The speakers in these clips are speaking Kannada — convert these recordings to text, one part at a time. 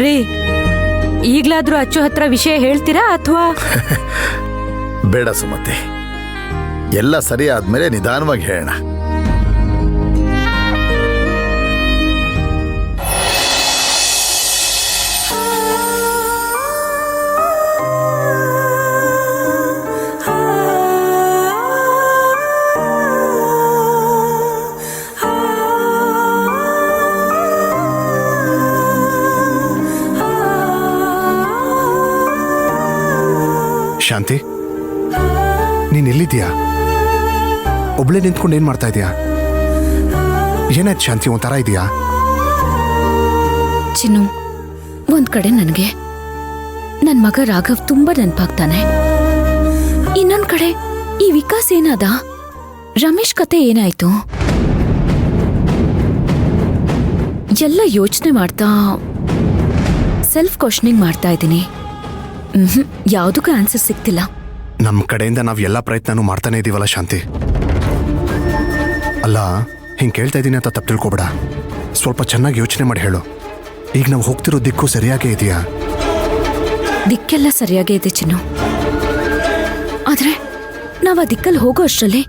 ರೀ, ಈಗ್ಲಾದ್ರೂ ಅಚ್ಚು ಹತ್ರ ವಿಷಯ ಹೇಳ್ತೀರಾ ಅಥವಾ? ಬೇಡ ಸುಮತಿ, ಎಲ್ಲ ಸರಿ ಆದ್ಮೇಲೆ ನಿಧಾನವಾಗಿ ಹೇಳೋಣ. ಶಾಂತಿ, ನೀನ್ ಎಲ್ಲಿದ್ದೀಯಾ? ಒಬ್ಳೆ ನಿಂತ್ಕೊಂಡು ಏನ್ ಮಾಡ್ತಾ ಇದೀಯಾ? ಏನಾಯ್ತು ಶಾಂತಿ, ಒಂಥರ ಇದೆಯಾ? ಚಿನ್ನು, ಒಂದ್ ಕಡೆ ನನಗೆ ನನ್ ಮಗ ರಾಘವ್ ತುಂಬಾ ನೆನಪಾಗ್ತಾನೆ. ಇನ್ನೊಂದ್ ಕಡೆ ಈ ವಿಕಾಸ್ ಏನಾದ? ರಮೇಶ್ ಕತೆ ಏನಾಯ್ತು? ಎಲ್ಲ ಯೋಚನೆ ಮಾಡ್ತಾ ಸೆಲ್ಫ್ ಕ್ವಶನಿಂಗ್ ಮಾಡ್ತಾ ಇದ್ದೀನಿ. ಯಾವುದಕ್ಕೂ ಆನ್ಸರ್ ಸಿಗ್ತಿಲ್ಲ. ನಮ್ ಕಡೆಯಿಂದ ನಾವ್ ಎಲ್ಲಾ ಪ್ರಯತ್ನನೂ ಮಾಡ್ತಾನೆ ಇದೀವಲ್ಲ ಶಾಂತಿ. ಅಲ್ಲ, ಹಿಂಗ್ ಕೇಳ್ತಾ ಇದೀನಿ ಅಂತ ತಪ್ಪು ತಿಳ್ಕೊಬೇಡ. ಸ್ವಲ್ಪ ಚೆನ್ನಾಗಿ ಯೋಚನೆ ಮಾಡಿ ಹೇಳು. ಈಗ ನಾವು ಹೋಗ್ತಿರೋ ದಿಕ್ಕು ಸರಿಯಾಗೇ ಇದೆಯಾ? ದಿಕ್ಕೆಲ್ಲ ಸರಿಯಾಗೇ ಇದೆ ಚಿನ್ನು. ಆದ್ರೆ ನಾವ್ ಆ ದಿಕ್ಕಲ್ಲಿ ಹೋಗೋ ಅಷ್ಟರಲ್ಲಿ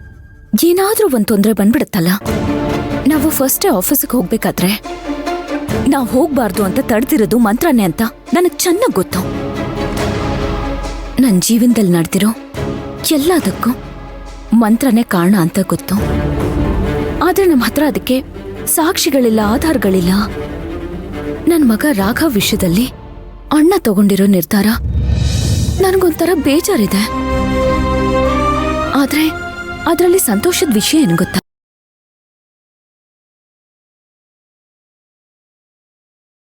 ಏನಾದ್ರೂ ಒಂದ್ ತೊಂದರೆ ಬಂದ್ಬಿಡುತ್ತಲ್ಲ. ನಾವು ಫಸ್ಟೇ ಆಫೀಸಿಗೆ ಹೋಗ್ಬೇಕಾದ್ರೆ ನಾವು ಹೋಗ್ಬಾರ್ದು ಅಂತ ತಡೆದಿರೋದು ಮಂತ್ರನೇ ಅಂತ ನನಗ್ ಚೆನ್ನಾಗ್ ಗೊತ್ತು. ನನ್ನ ಜೀವನದಲ್ಲಿ ನಡೆದಿರೋ ಎಲ್ಲದಕ್ಕೂ ಮಂತ್ರನೇ ಕಾರಣ ಅಂತ ಗೊತ್ತು. ಆದ್ರೆ ನಮ್ಮ ಹತ್ರ ಅದಕ್ಕೆ ಸಾಕ್ಷಿಗಳಿಲ್ಲ, ಆಧಾರಗಳಿಲ್ಲ. ನನ್ನ ಮಗ ರಾಘವ್ ವಿಷಯದಲ್ಲಿ ಅಣ್ಣ ತಗೊಂಡಿರೋ ನಿರ್ಧಾರ ನನಗೊಂಥರ ಬೇಜಾರಿದೆ. ಆದ್ರೆ ಅದರಲ್ಲಿ ಸಂತೋಷದ ವಿಷಯ ಏನು ಗೊತ್ತಾ?